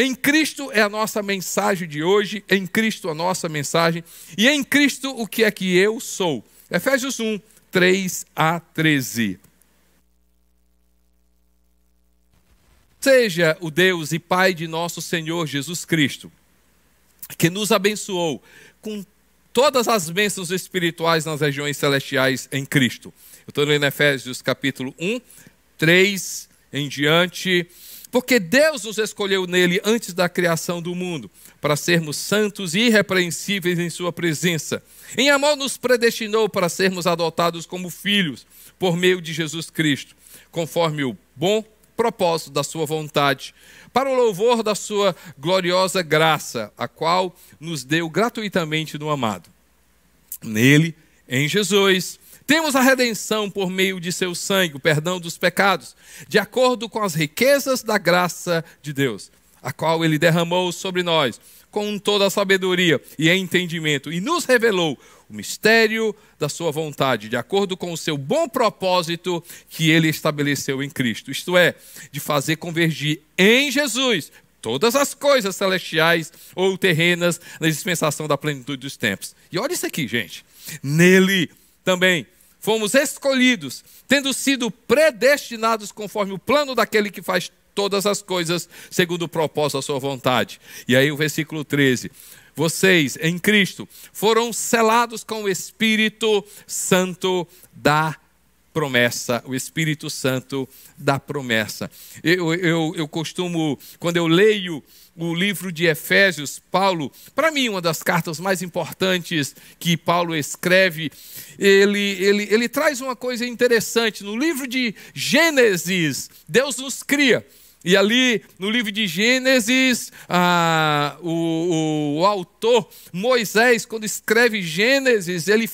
Em Cristo é a nossa mensagem de hoje, em Cristo a nossa mensagem, e em Cristo o que é que eu sou. Efésios 1, 3 a 13. Seja o Deus e Pai de nosso Senhor Jesus Cristo, que nos abençoou com todas as bênçãos espirituais nas regiões celestiais em Cristo. Eu estou lendo Efésios capítulo 1, 3 em diante. Porque Deus nos escolheu nele antes da criação do mundo, para sermos santos e irrepreensíveis em sua presença. Em amor nos predestinou para sermos adotados como filhos, por meio de Jesus Cristo, conforme o bom propósito da sua vontade, para o louvor da sua gloriosa graça, a qual nos deu gratuitamente no amado. Nele, em Jesus, temos a redenção por meio de seu sangue, o perdão dos pecados, de acordo com as riquezas da graça de Deus, a qual ele derramou sobre nós, com toda a sabedoria e entendimento, e nos revelou o mistério da sua vontade, de acordo com o seu bom propósito que ele estabeleceu em Cristo, isto é, de fazer convergir em Jesus todas as coisas celestiais ou terrenas na dispensação da plenitude dos tempos. E olha isso aqui, gente. Nele também fomos escolhidos, tendo sido predestinados conforme o plano daquele que faz todas as coisas segundo o propósito da sua vontade. E aí o versículo 13. Vocês, em Cristo, foram selados com o Espírito Santo da promessa. O Espírito Santo da promessa. Eu costumo, quando eu leio o livro de Efésios, Paulo, para mim uma das cartas mais importantes que Paulo escreve, ele traz uma coisa interessante. No livro de Gênesis, Deus nos cria. E ali, no livro de Gênesis, o autor Moisés, quando escreve Gênesis, ele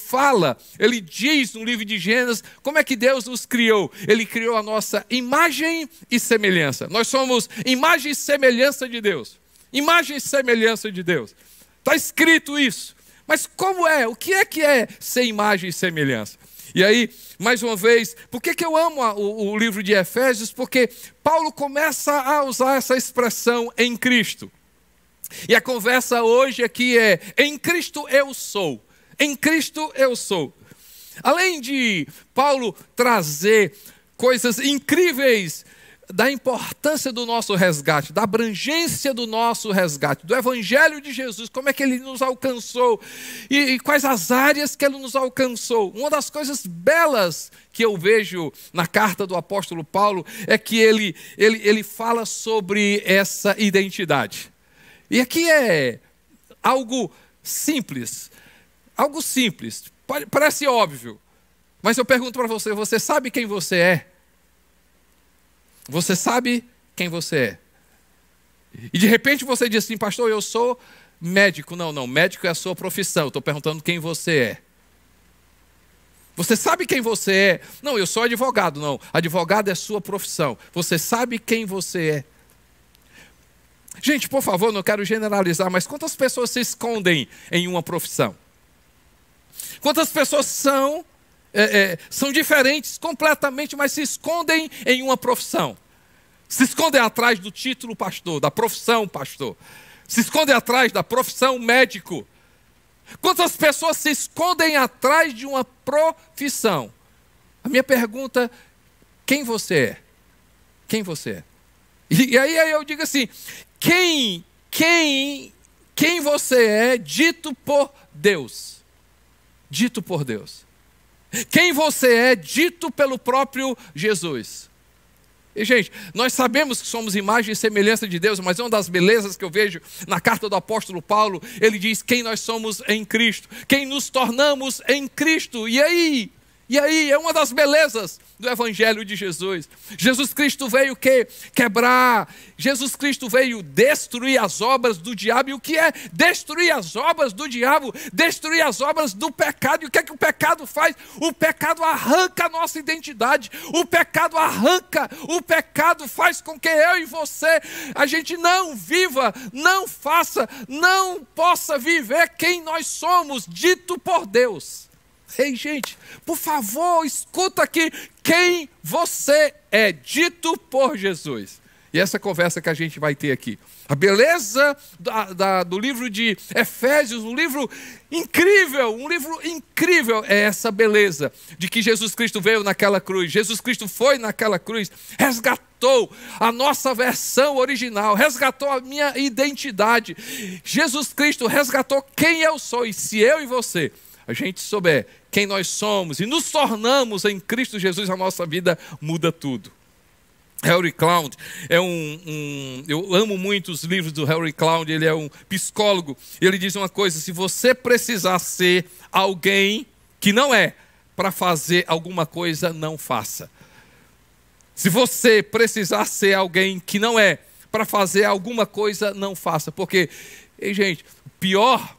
diz no livro de Gênesis, como é que Deus nos criou? Ele criou a nossa imagem e semelhança. Nós somos imagem e semelhança de Deus. Imagem e semelhança de Deus. Está escrito isso. Mas como é? O que é ser imagem e semelhança? E aí, mais uma vez, por que eu amo o livro de Efésios? Porque Paulo começa a usar essa expressão em Cristo. E a conversa hoje aqui é, em Cristo eu sou. Em Cristo eu sou. Além de Paulo trazer coisas incríveis da importância do nosso resgate, da abrangência do nosso resgate, do Evangelho de Jesus, como é que ele nos alcançou e quais as áreas que ele nos alcançou. Uma das coisas belas que eu vejo na carta do apóstolo Paulo é que ele fala sobre essa identidade. E aqui é algo simples, parece óbvio, mas eu pergunto para você, você sabe quem você é? Você sabe quem você é. E de repente você diz assim, pastor, eu sou médico. Não, médico é a sua profissão. Eu estou perguntando quem você é. Você sabe quem você é? Não, eu sou advogado. Não, advogado é sua profissão. Você sabe quem você é. Gente, por favor, não quero generalizar, mas quantas pessoas se escondem em uma profissão? Quantas pessoas são diferentes completamente, mas se escondem em uma profissão. Se escondem atrás do título pastor, da profissão pastor. Se escondem atrás da profissão médico. Quantas pessoas se escondem atrás de uma profissão? A minha pergunta, quem você é? Quem você é? E aí eu digo assim, quem você é dito por Deus? Dito por Deus. Quem você é dito pelo próprio Jesus. E, gente, nós sabemos que somos imagem e semelhança de Deus, mas uma das belezas que eu vejo na carta do apóstolo Paulo, ele diz quem nós somos em Cristo, quem nos tornamos em Cristo. E aí, é uma das belezas do Evangelho de Jesus. Jesus Cristo veio quebrar, Jesus Cristo veio destruir as obras do diabo. E o que é destruir as obras do diabo? Destruir as obras do pecado. E o que é que o pecado faz? O pecado arranca a nossa identidade. O pecado faz com que eu e você, a gente não viva, não faça, não possa viver quem nós somos, dito por Deus. Ei, gente, por favor, escuta aqui quem você é, dito por Jesus. E essa conversa que a gente vai ter aqui. A beleza do livro de Efésios, um livro incrível é essa beleza de que Jesus Cristo veio naquela cruz. Jesus Cristo foi naquela cruz, resgatou a nossa versão original, resgatou a minha identidade. Jesus Cristo resgatou quem eu sou. E se eu e você, a gente souber quem nós somos e nos tornamos em Cristo Jesus, a nossa vida muda tudo. Henry Cloud eu amo muito os livros do Henry Cloud, ele é um psicólogo, ele diz uma coisa: se você precisar ser alguém que não é para fazer alguma coisa, não faça. Se você precisar ser alguém que não é para fazer alguma coisa, não faça, porque, gente, pior,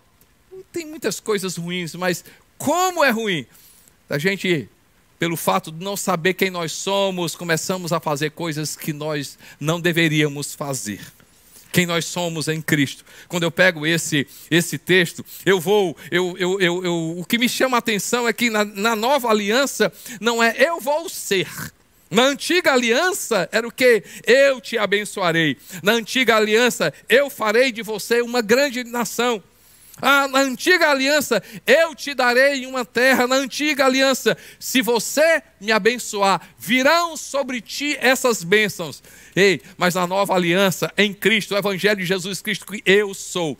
tem muitas coisas ruins, mas como é ruim a gente, pelo fato de não saber quem nós somos, começamos a fazer coisas que nós não deveríamos fazer. Quem nós somos em Cristo. Quando eu pego esse texto, o que me chama a atenção é que na nova aliança não é eu vou ser. Na antiga aliança era o que? Eu te abençoarei. Na antiga aliança eu farei de você uma grande nação. Na antiga aliança, eu te darei uma terra. Na antiga aliança, se você me abençoar, virão sobre ti essas bênçãos. Ei, mas na nova aliança, em Cristo, o Evangelho de Jesus Cristo, que eu sou,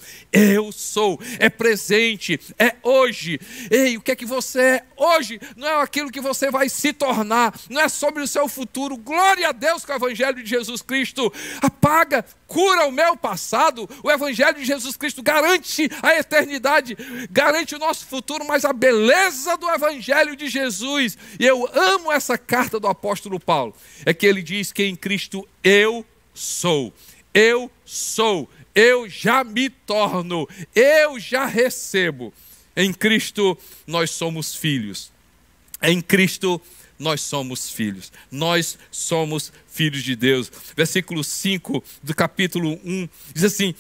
é presente, é hoje. Ei, o que é que você é hoje? Não é aquilo que você vai se tornar, não é sobre o seu futuro. Glória a Deus que o Evangelho de Jesus Cristo apaga, cura o meu passado. O Evangelho de Jesus Cristo garante a eternidade, garante o nosso futuro, mas a beleza do Evangelho de Jesus, e eu amo essa carta do apóstolo Paulo, é que ele diz que em Cristo eu sou, eu já me torno, eu já recebo. Em Cristo nós somos filhos, em Cristo nós somos filhos, nós somos filhos de Deus. Versículo 5 do capítulo 1 diz assim: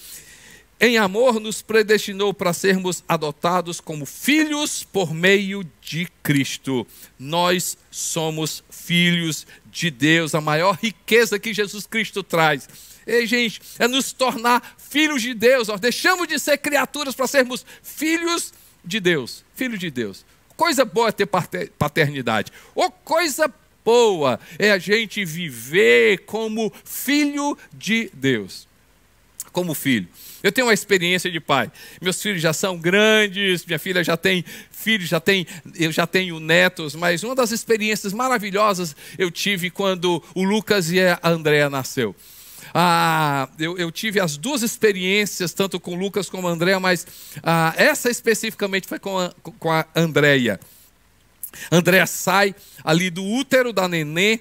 em amor nos predestinou para sermos adotados como filhos por meio de Cristo. Nós somos filhos de Deus, a maior riqueza que Jesus Cristo traz. Ei, gente, é nos tornar filhos de Deus. Nós deixamos de ser criaturas para sermos filhos de Deus. Filhos de Deus. Coisa boa é ter paternidade. Ou coisa boa é a gente viver como filho de Deus. Como filho. Eu tenho uma experiência de pai. Meus filhos já são grandes, minha filha já tem filhos, eu já tenho netos, mas uma das experiências maravilhosas eu tive quando o Lucas e a Andréa nasceu. Eu tive as duas experiências, tanto com o Lucas como a Andréa, mas essa especificamente foi com a Andréia. Andréa sai ali do útero da nenê,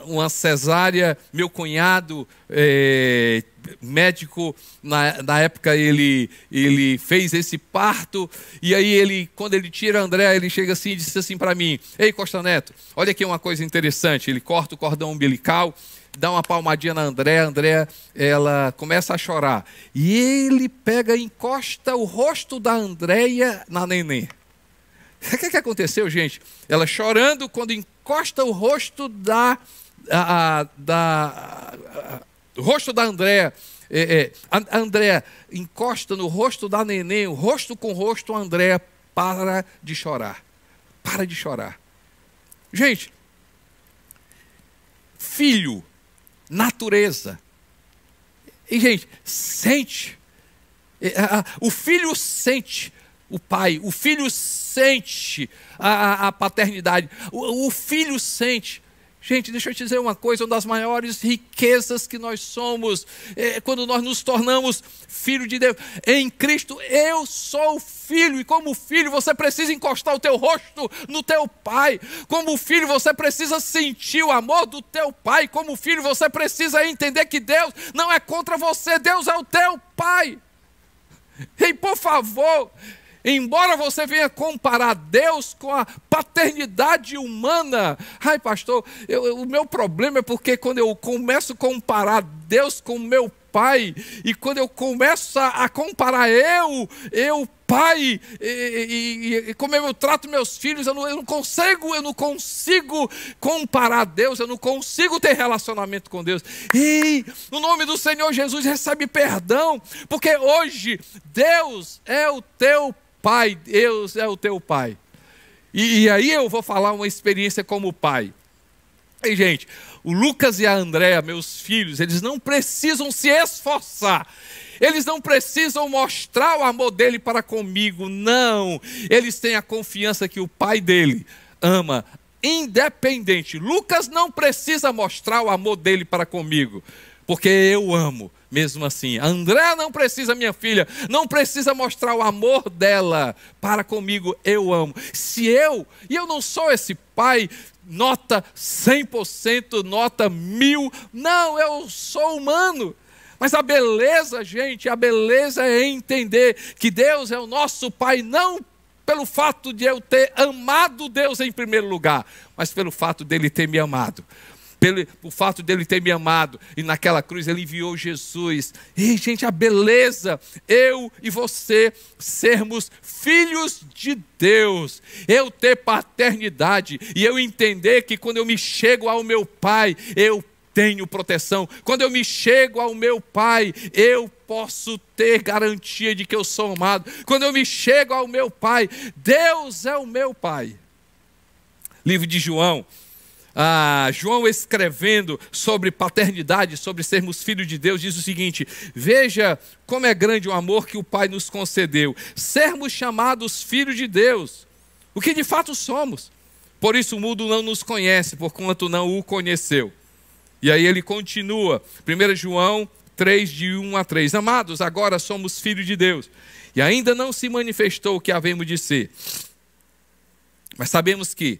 uma cesárea. Meu cunhado, médico, na época ele fez esse parto. E aí quando ele tira a Andréa, ele chega assim e disse assim para mim: ei, Costa Neto, olha aqui uma coisa interessante. Ele corta o cordão umbilical, dá uma palmadinha na Andréa. A Andréa, ela começa a chorar. E ele pega e encosta o rosto da Andréa na nenê. O que aconteceu, gente? Ela chorando, quando encosta o rosto rosto da Andréa. A Andréa encosta no rosto da neném, o rosto com rosto, a Andréa para de chorar. Para de chorar. Gente, filho, natureza. E, gente, sente. O filho sente o pai, o filho sente a paternidade, o filho sente. Gente, deixa eu te dizer uma coisa: uma das maiores riquezas que nós somos quando nós nos tornamos filho de Deus. Em Cristo eu sou filho, e como filho você precisa encostar o teu rosto no teu pai. Como filho você precisa sentir o amor do teu pai. Como filho você precisa entender que Deus não é contra você, Deus é o teu pai. E por favor, embora você venha comparar Deus com a paternidade humana, pastor, o meu problema é porque quando eu começo a comparar Deus com meu pai. E quando eu começo a comparar eu pai, e como eu trato meus filhos, eu não consigo comparar a Deus, eu não consigo ter relacionamento com Deus. E no nome do Senhor Jesus, recebe perdão, porque hoje Deus é o teu pai, Deus é o teu pai. E aí eu vou falar uma experiência como pai. E gente, o Lucas e a Andréa, meus filhos, eles não precisam se esforçar. Eles não precisam mostrar o amor dele para comigo, não. Eles têm a confiança que o pai dele ama, independente. Lucas não precisa mostrar o amor dele para comigo, porque eu amo, mesmo assim. A Andréa não precisa, minha filha, não precisa mostrar o amor dela para comigo, eu amo. E eu não sou esse pai, nota 100%, nota 1000, não, eu sou humano. Mas a beleza, gente, a beleza é entender que Deus é o nosso Pai, não pelo fato de eu ter amado Deus em primeiro lugar, mas pelo fato dele ter me amado. Pelo fato dele ter me amado, e naquela cruz ele enviou Jesus. E gente, a beleza, eu e você sermos filhos de Deus, eu ter paternidade, e eu entender que quando eu me chego ao meu Pai, eu tenho proteção. Quando eu me chego ao meu Pai, eu posso ter garantia de que eu sou amado. Quando eu me chego ao meu Pai, Deus é o meu Pai. Livro de João, João escrevendo sobre paternidade, sobre sermos filhos de Deus, diz o seguinte: veja como é grande o amor que o Pai nos concedeu, sermos chamados filhos de Deus, o que de fato somos. Por isso o mundo não nos conhece, porquanto não o conheceu. E aí ele continua, 1 João 3, de 1 a 3. Amados, agora somos filhos de Deus, e ainda não se manifestou o que havemos de ser. Mas sabemos que,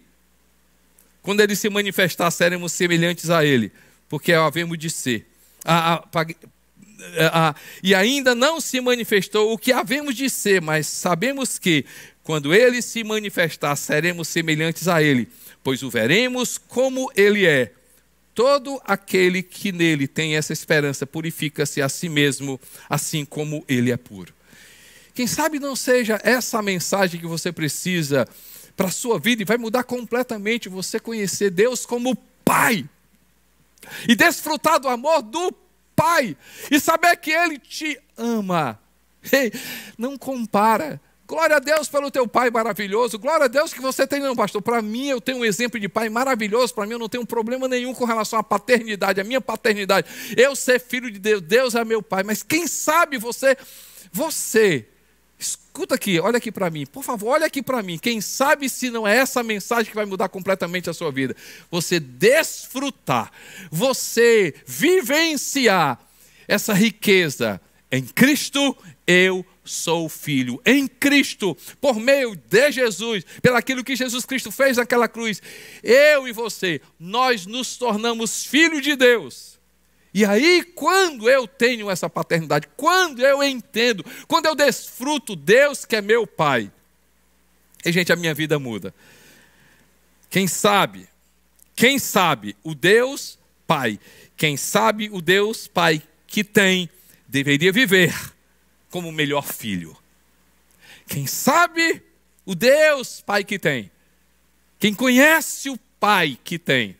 quando ele se manifestar, seremos semelhantes a ele, porque havemos de ser. E ainda não se manifestou o que havemos de ser, mas sabemos que, quando ele se manifestar, seremos semelhantes a ele, pois o veremos como ele é. Todo aquele que nele tem essa esperança purifica-se a si mesmo, assim como ele é puro. Quem sabe não seja essa a mensagem que você precisa para a sua vida, e vai mudar completamente você conhecer Deus como Pai, e desfrutar do amor do Pai, e saber que Ele te ama. Ei, não compara. Glória a Deus pelo teu pai maravilhoso. Glória a Deus que você tem, não, pastor. Para mim, eu tenho um exemplo de pai maravilhoso. Para mim, eu não tenho problema nenhum com relação à paternidade, a minha paternidade. Eu ser filho de Deus, Deus é meu pai. Mas quem sabe você, escuta aqui, olha aqui para mim. Por favor, olha aqui para mim. Quem sabe se não é essa mensagem que vai mudar completamente a sua vida. Você desfrutar, você vivenciar essa riqueza. Em Cristo, eu sou filho. Em Cristo, por meio de Jesus, pelaquilo que Jesus Cristo fez naquela cruz, eu e você, nós nos tornamos filhos de Deus. E aí, quando eu tenho essa paternidade, quando eu entendo, quando eu desfruto Deus que é meu Pai, e gente, a minha vida muda. Quem sabe o Deus Pai, quem sabe o Deus Pai que tem, deveria viver como o melhor filho. Quem sabe o Deus Pai que tem, quem conhece o Pai que tem,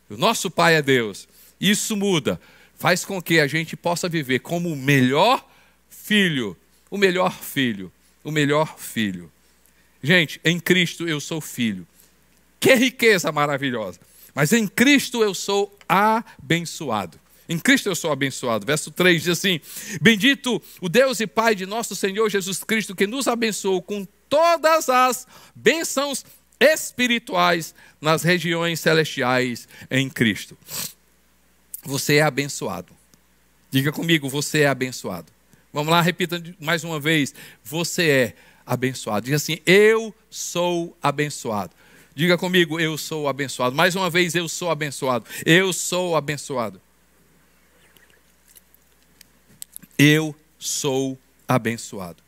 o nosso Pai é Deus, isso muda, faz com que a gente possa viver como o melhor filho, o melhor filho, o melhor filho. Gente, em Cristo eu sou filho. Que riqueza maravilhosa. Mas em Cristo eu sou abençoado. Em Cristo eu sou abençoado. Verso 3 diz assim: bendito o Deus e Pai de nosso Senhor Jesus Cristo, que nos abençoou com todas as bênçãos espirituais nas regiões celestiais em Cristo. Você é abençoado. Diga comigo, você é abençoado. Vamos lá, repita mais uma vez. Você é abençoado. Diga assim: eu sou abençoado. Diga comigo, eu sou abençoado. Mais uma vez, eu sou abençoado. Eu sou abençoado. Eu sou abençoado.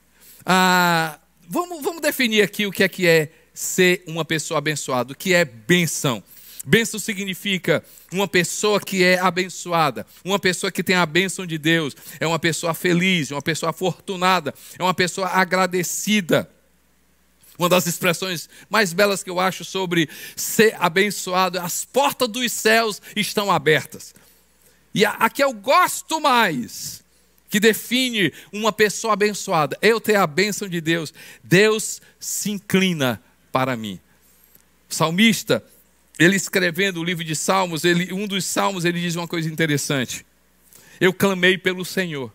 Vamos definir aqui o que é ser uma pessoa abençoada. O que é bênção? Bênção significa uma pessoa que é abençoada, uma pessoa que tem a bênção de Deus, é uma pessoa feliz, uma pessoa afortunada, é uma pessoa agradecida. Uma das expressões mais belas que eu acho sobre ser abençoado é: as portas dos céus estão abertas. E a que eu gosto mais, que define uma pessoa abençoada, eu ter a bênção de Deus. Deus se inclina para mim. O salmista, ele escrevendo o livro de Salmos, um dos salmos, ele diz uma coisa interessante: eu clamei pelo Senhor,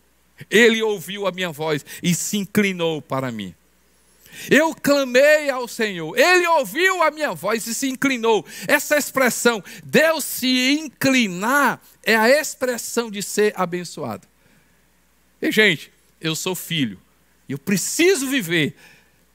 Ele ouviu a minha voz e se inclinou para mim. Eu clamei ao Senhor, Ele ouviu a minha voz e se inclinou. Essa expressão, Deus se inclinar, é a expressão de ser abençoado. E gente, eu sou filho, e eu preciso viver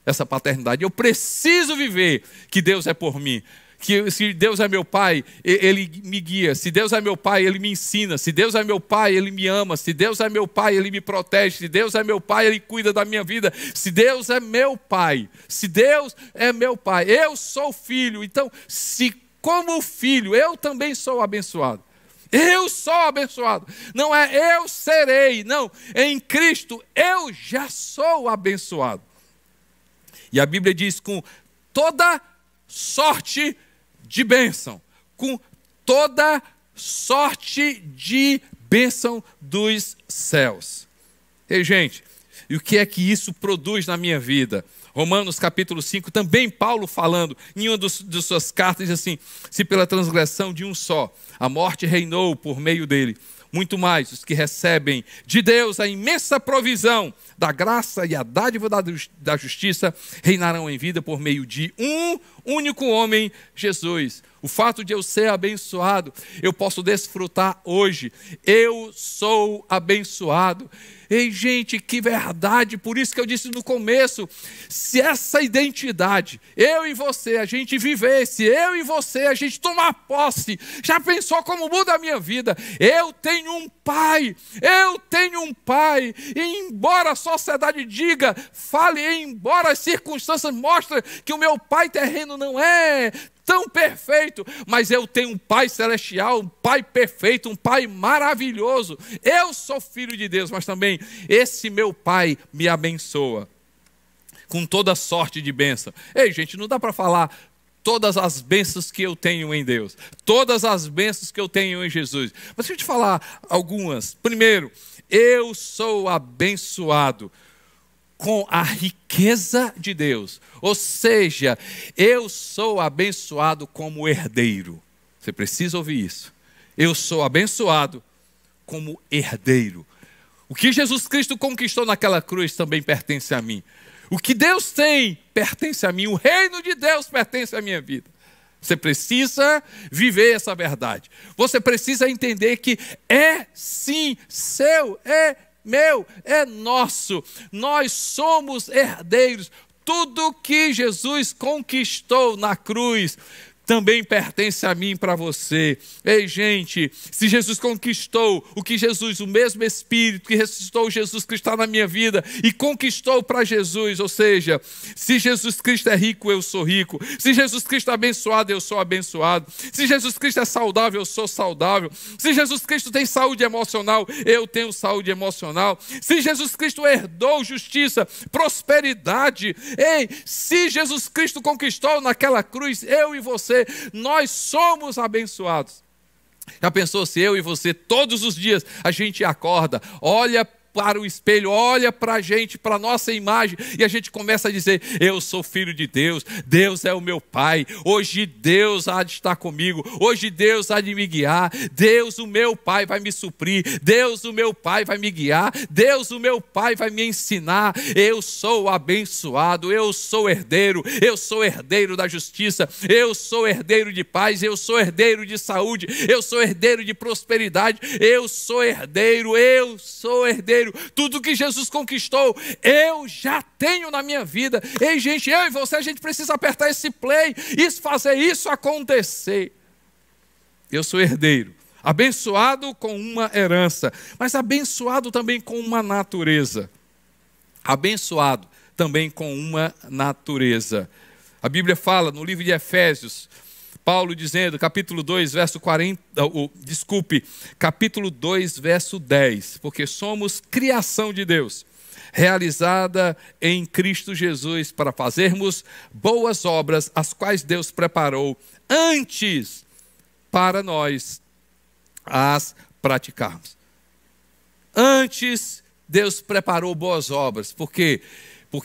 essa paternidade, eu preciso viver que Deus é por mim. Que se Deus é meu pai, Ele me guia. Se Deus é meu pai, Ele me ensina. Se Deus é meu pai, Ele me ama. Se Deus é meu pai, Ele me protege. Se Deus é meu pai, Ele cuida da minha vida. Se Deus é meu pai, se Deus é meu pai, eu sou filho. Então, se como filho, eu também sou abençoado. Eu sou abençoado. Não é eu serei, não. Em Cristo, eu já sou abençoado. E a Bíblia diz: com toda sorte de bênção, com toda sorte de bênção dos céus. E gente, e o que é que isso produz na minha vida? Romanos capítulo 5, também Paulo falando, em uma de suas cartas, diz assim: se pela transgressão de um só, a morte reinou por meio dele, muito mais os que recebem de Deus a imensa provisão da graça e a dádiva da justiça reinarão em vida por meio de um único homem, Jesus. O fato de eu ser abençoado, eu posso desfrutar hoje. Eu sou abençoado. Ei, gente, que verdade! Por isso que eu disse no começo, se essa identidade, eu e você, a gente vivesse, eu e você, a gente tomar posse, já pensou como muda a minha vida? Eu tenho um pai, e embora a sociedade diga, fale, embora as circunstâncias mostrem que o meu pai terreno não é tão perfeito, mas eu tenho um pai celestial, um pai perfeito, um pai maravilhoso. Eu sou filho de Deus, mas também esse meu pai me abençoa com toda sorte de bênção. Ei, gente, não dá para falar todas as bênçãos que eu tenho em Deus, todas as bênçãos que eu tenho em Jesus, mas deixa eu te falar algumas. Primeiro, eu sou abençoado com a riqueza de Deus, ou seja, eu sou abençoado como herdeiro. Você precisa ouvir isso. Eu sou abençoado como herdeiro. O que Jesus Cristo conquistou naquela cruz também pertence a mim. O que Deus tem pertence a mim. O reino de Deus pertence à minha vida. Você precisa viver essa verdade. Você precisa entender que é sim seu, é meu, é nosso. Nós somos herdeiros. Tudo que Jesus conquistou na cruz também pertence a mim e para você. Ei, gente, se Jesus conquistou o que Jesus, o mesmo Espírito que ressuscitou Jesus Cristo está na minha vida e conquistou para Jesus, ou seja, se Jesus Cristo é rico, eu sou rico. Se Jesus Cristo é abençoado, eu sou abençoado. Se Jesus Cristo é saudável, eu sou saudável. Se Jesus Cristo tem saúde emocional, eu tenho saúde emocional. Se Jesus Cristo herdou justiça, prosperidade, ei, se Jesus Cristo conquistou naquela cruz, eu e você, nós somos abençoados. Já pensou se eu e você todos os dias a gente acorda, olha para o espelho, olha para a gente, para a nossa imagem, e a gente começa a dizer: eu sou filho de Deus, Deus é o meu pai, hoje Deus há de estar comigo, hoje Deus há de me guiar, Deus o meu pai vai me suprir, Deus o meu pai vai me guiar, Deus o meu pai vai me ensinar. Eu sou abençoado, eu sou herdeiro da justiça, eu sou herdeiro de paz, eu sou herdeiro de saúde, eu sou herdeiro de prosperidade, eu sou herdeiro. Tudo que Jesus conquistou, eu já tenho na minha vida. Ei, gente, eu e você, a gente precisa apertar esse play e fazer isso acontecer. Eu sou herdeiro, abençoado com uma herança, mas abençoado também com uma natureza. Abençoado também com uma natureza. A Bíblia fala no livro de Efésios, Paulo dizendo, capítulo 2, verso 40, capítulo 2, verso 10, porque somos criação de Deus, realizada em Cristo Jesus, para fazermos boas obras, as quais Deus preparou antes para nós as praticarmos. Antes, Deus preparou boas obras, porque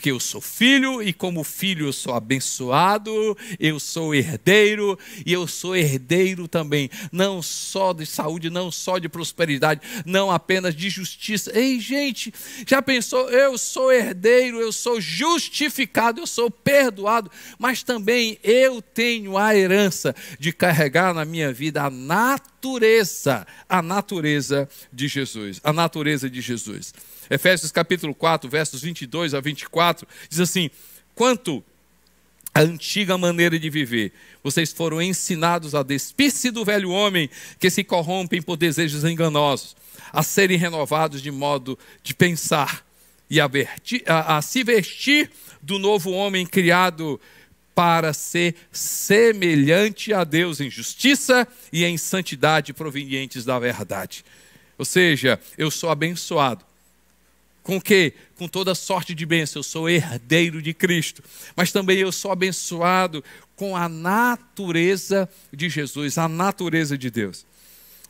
eu sou filho, e como filho eu sou abençoado, eu sou herdeiro, e eu sou herdeiro também, não só de saúde, não só de prosperidade, não apenas de justiça. Ei, gente, já pensou? Eu sou herdeiro, eu sou justificado, eu sou perdoado, mas também eu tenho a herança de carregar na minha vida a natureza de Jesus, a natureza de Jesus. Efésios capítulo 4, versos 22 a 24, diz assim: quanto à antiga maneira de viver, vocês foram ensinados a despir-se do velho homem que se corrompem por desejos enganosos, a serem renovados de modo de pensar e a se vestir do novo homem criado para ser semelhante a Deus em justiça e em santidade provenientes da verdade. Ou seja, eu sou abençoado. Com o quê? Com toda sorte de bênção. Eu sou herdeiro de Cristo. Mas também eu sou abençoado com a natureza de Jesus, a natureza de Deus.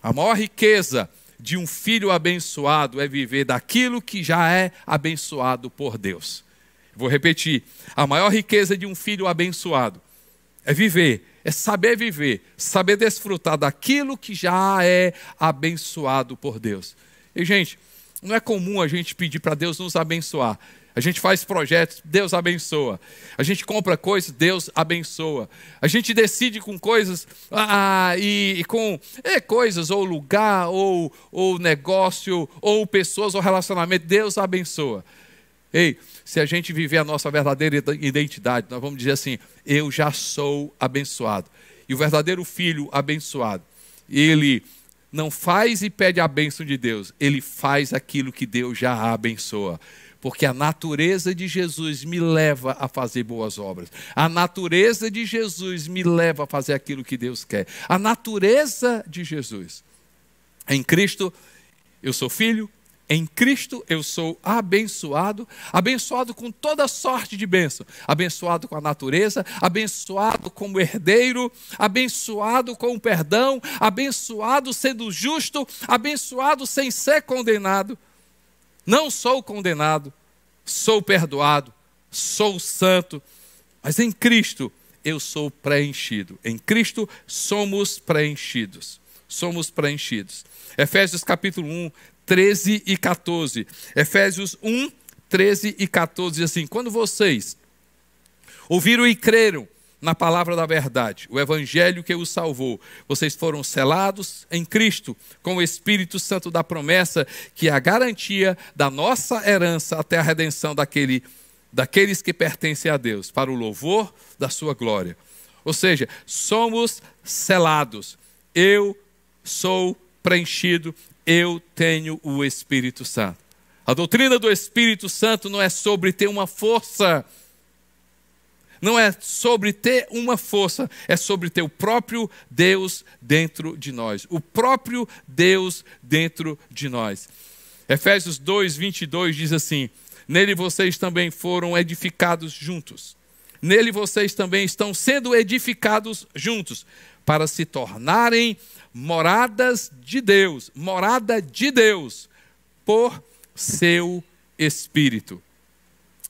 A maior riqueza de um filho abençoado é viver daquilo que já é abençoado por Deus. Vou repetir. A maior riqueza de um filho abençoado é viver, é saber desfrutar daquilo que já é abençoado por Deus. E, gente, não é comum a gente pedir para Deus nos abençoar. A gente faz projetos, Deus abençoa. A gente compra coisas, Deus abençoa. A gente decide com coisas, com coisas, ou lugar, ou negócio, ou pessoas, ou relacionamento, Deus abençoa. Ei, se a gente viver a nossa verdadeira identidade, nós vamos dizer assim: eu já sou abençoado. E o verdadeiro filho abençoado, ele não faz e pede a bênção de Deus, ele faz aquilo que Deus já abençoa. Porque a natureza de Jesus me leva a fazer boas obras. A natureza de Jesus me leva a fazer aquilo que Deus quer. A natureza de Jesus. Em Cristo eu sou filho, em Cristo eu sou abençoado, abençoado com toda sorte de bênção, abençoado com a natureza, abençoado como herdeiro, abençoado com o perdão, abençoado sendo justo, abençoado sem ser condenado. Não sou condenado, sou perdoado, sou santo, mas em Cristo eu sou preenchido. Em Cristo somos preenchidos. Somos preenchidos. Efésios capítulo 1, 13 e 14. Efésios 1, 13 e 14 diz assim: quando vocês ouviram e creram na palavra da verdade, o evangelho que os salvou, vocês foram selados em Cristo com o Espírito Santo da promessa, que é a garantia da nossa herança até a redenção daqueles que pertencem a Deus, para o louvor da sua glória. Ou seja, somos selados. Eu sou preenchido, eu tenho o Espírito Santo. A doutrina do Espírito Santo não é sobre ter uma força, não é sobre ter uma força, é sobre ter o próprio Deus dentro de nós. O próprio Deus dentro de nós. Efésios 2, 22 diz assim: nele vocês também foram edificados juntos. Nele vocês também estão sendo edificados juntos, para se tornarem moradas de Deus, morada de Deus, por seu Espírito.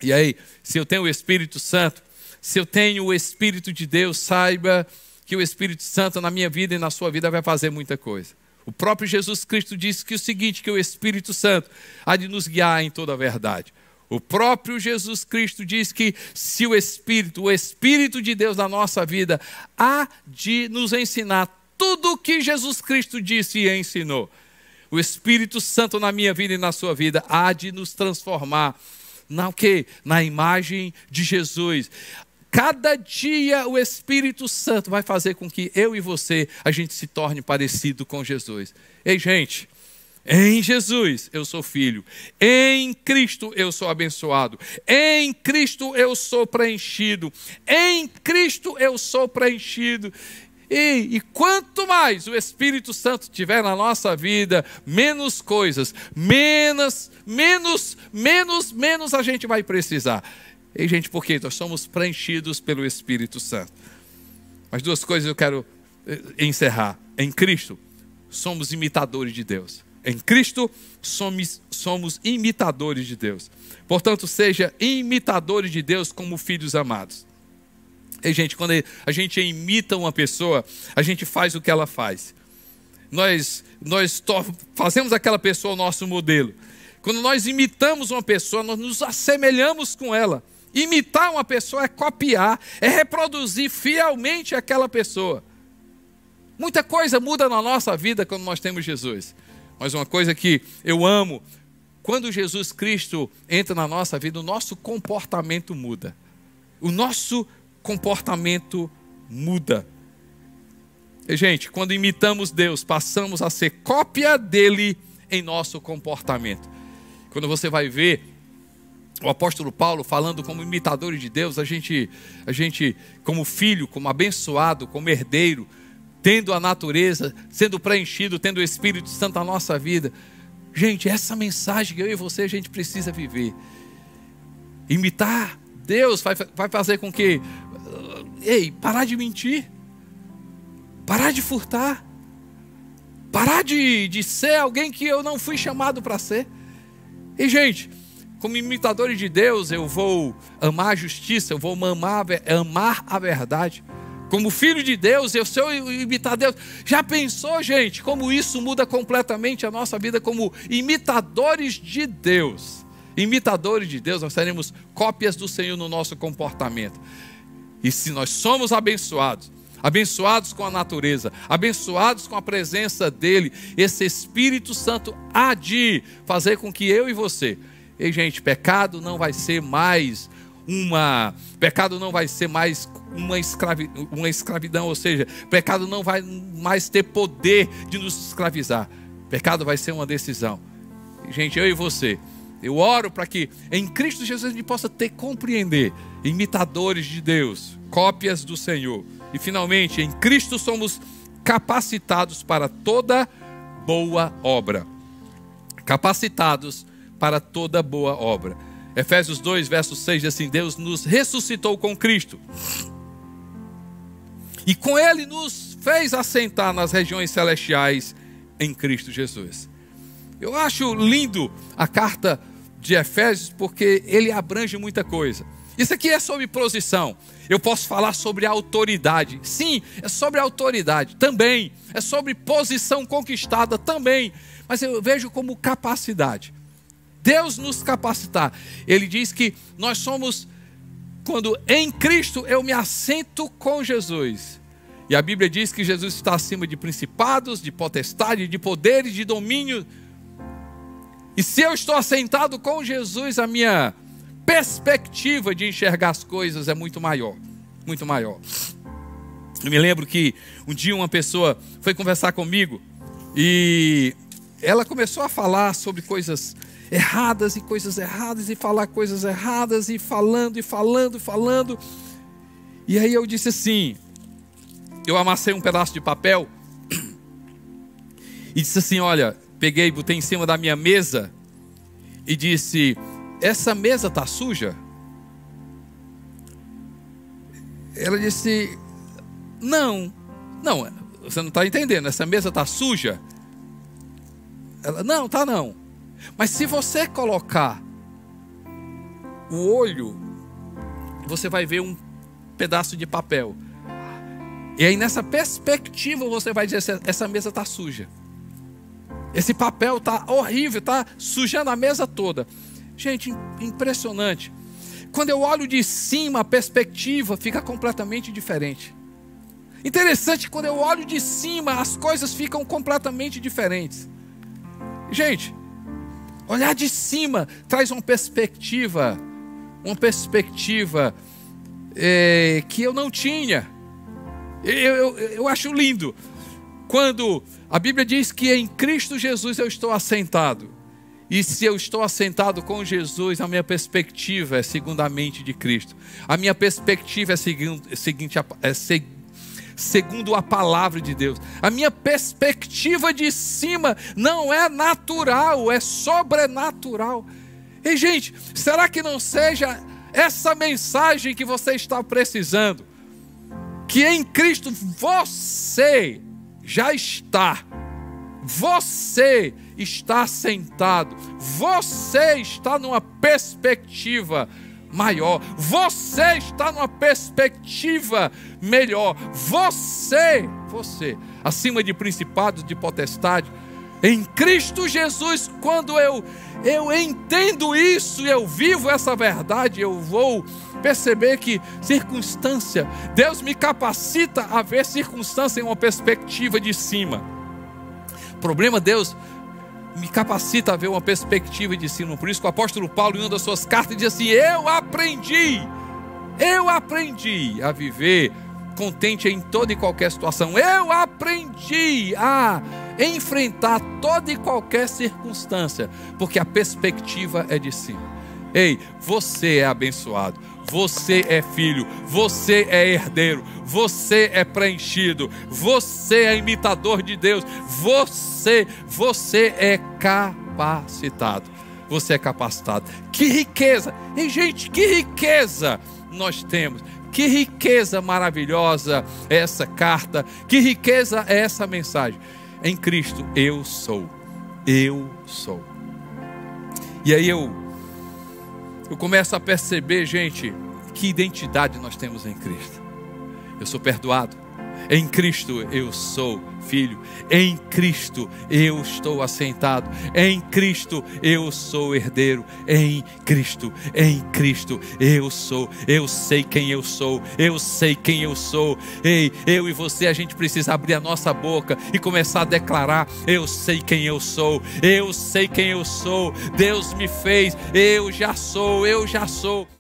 E aí, se eu tenho o Espírito Santo, se eu tenho o Espírito de Deus, saiba que o Espírito Santo na minha vida e na sua vida vai fazer muita coisa. O próprio Jesus Cristo disse que o seguinte, que o Espírito Santo há de nos guiar em toda a verdade. O próprio Jesus Cristo diz que se o Espírito de Deus na nossa vida há de nos ensinar tudo o que Jesus Cristo disse e ensinou. O Espírito Santo na minha vida e na sua vida há de nos transformar na imagem de Jesus. Cada dia o Espírito Santo vai fazer com que eu e você, a gente se torne parecido com Jesus. Ei, gente, em Jesus eu sou filho, em Cristo eu sou abençoado, em Cristo eu sou preenchido, em Cristo eu sou preenchido. E quanto mais o Espírito Santo estiver na nossa vida, menos coisas, menos a gente vai precisar. E, gente, por quê? Nós somos preenchidos pelo Espírito Santo. Mas duas coisas eu quero encerrar. Em Cristo, somos imitadores de Deus. Em Cristo, somos imitadores de Deus. Portanto, seja imitadores de Deus como filhos amados. E, gente, quando a gente imita uma pessoa, a gente faz o que ela faz. Nós fazemos aquela pessoa o nosso modelo. Quando nós imitamos uma pessoa, nós nos assemelhamos com ela. Imitar uma pessoa é copiar, é reproduzir fielmente aquela pessoa. Muita coisa muda na nossa vida quando nós temos Jesus. Mas uma coisa que eu amo, quando Jesus Cristo entra na nossa vida, o nosso comportamento muda. O nosso comportamento muda. E, gente, quando imitamos Deus, passamos a ser cópia dele em nosso comportamento. Quando você vai ver o apóstolo Paulo falando como imitadores de Deus, a gente como filho, como abençoado, como herdeiro, tendo a natureza, sendo preenchido, tendo o Espírito Santo na nossa vida. Gente, essa mensagem que eu e você a gente precisa viver. Imitar Deus vai fazer com que, parar de mentir, parar de furtar, parar de ser alguém que eu não fui chamado para ser. E, gente, como imitadores de Deus, eu vou amar a justiça, eu vou amar a verdade. Como filho de Deus, eu sou imitar Deus. Já pensou, gente, como isso muda completamente a nossa vida como imitadores de Deus? Imitadores de Deus, nós seremos cópias do Senhor no nosso comportamento. E se nós somos abençoados com a natureza, abençoados com a presença dEle, esse Espírito Santo há de fazer com que eu e você... E, gente, pecado não vai ser mais uma escravidão, ou seja, pecado não vai mais ter poder de nos escravizar. Pecado vai ser uma decisão. E, gente, eu e você, eu oro para que em Cristo Jesus a gente possa compreender, imitadores de Deus, cópias do Senhor. E finalmente, em Cristo somos capacitados para toda boa obra. Capacitados para toda boa obra. Efésios 2, verso 6 diz assim: Deus nos ressuscitou com Cristo e com Ele nos fez assentar nas regiões celestiais em Cristo Jesus. Eu acho lindo a carta de Efésios porque ele abrange muita coisa. Isso aqui é sobre posição. Eu posso falar sobre autoridade. Sim, é sobre autoridade também. É sobre posição conquistada também. Mas eu vejo como capacidade. Deus nos capacitar. Ele diz que nós somos, quando em Cristo eu me assento com Jesus. E a Bíblia diz que Jesus está acima de principados, de potestade, de poderes, de domínio. E se eu estou assentado com Jesus, a minha perspectiva de enxergar as coisas é muito maior. Muito maior. Eu me lembro que um dia uma pessoa foi conversar comigo e ela começou a falar sobre coisas erradas e falar coisas erradas e falando. E aí eu disse assim, eu amassei um pedaço de papel e disse assim, olha, peguei, botei em cima da minha mesa e disse: essa mesa está suja? Ela disse: não, você não está entendendo, essa mesa está suja? Ela: não, está não. Mas se você colocar o olho, você vai ver um pedaço de papel. E aí nessa perspectiva você vai dizer: essa mesa está suja. Esse papel está horrível, está sujando a mesa toda. Gente, impressionante. Quando eu olho de cima, a perspectiva fica completamente diferente. Interessante, quando eu olho de cima, as coisas ficam completamente diferentes. Gente, olhar de cima traz uma perspectiva que eu não tinha. Eu acho lindo quando a Bíblia diz que em Cristo Jesus eu estou assentado. E se eu estou assentado com Jesus, a minha perspectiva é segundo a mente de Cristo. A minha perspectiva é segundo a palavra de Deus. A minha perspectiva de cima não é natural, é sobrenatural. E gente, será que não seja essa mensagem que você está precisando? Que em Cristo você já está. Você está sentado. Você está numa perspectiva maior. Você está numa perspectiva melhor. Você, acima de principados, de potestade, em Cristo Jesus. Quando eu entendo isso e eu vivo essa verdade, eu vou perceber que circunstância, Deus me capacita a ver circunstância em uma perspectiva de cima. O problema, Deus me capacita a ver uma perspectiva de cima. Por isso que o apóstolo Paulo, em uma das suas cartas, diz assim: eu aprendi a viver contente em toda e qualquer situação. Eu aprendi a enfrentar toda e qualquer circunstância, porque a perspectiva é de cima. Ei, você é abençoado, você é filho, você é herdeiro, você é preenchido, você é imitador de Deus, você é capacitado, você é capacitado. Que riqueza! E gente, que riqueza nós temos! Que riqueza maravilhosa é essa carta, que riqueza é essa mensagem. Em Cristo eu sou. E aí eu começo a perceber, gente, que identidade nós temos em Cristo. Eu sou perdoado. Em Cristo eu sou filho. Em Cristo eu estou assentado. Em Cristo eu sou herdeiro. Em Cristo eu sou. Eu sei quem eu sou. Eu sei quem eu sou. Ei, eu e você, a gente precisa abrir a nossa boca e começar a declarar: eu sei quem eu sou. Eu sei quem eu sou. Deus me fez. Eu já sou.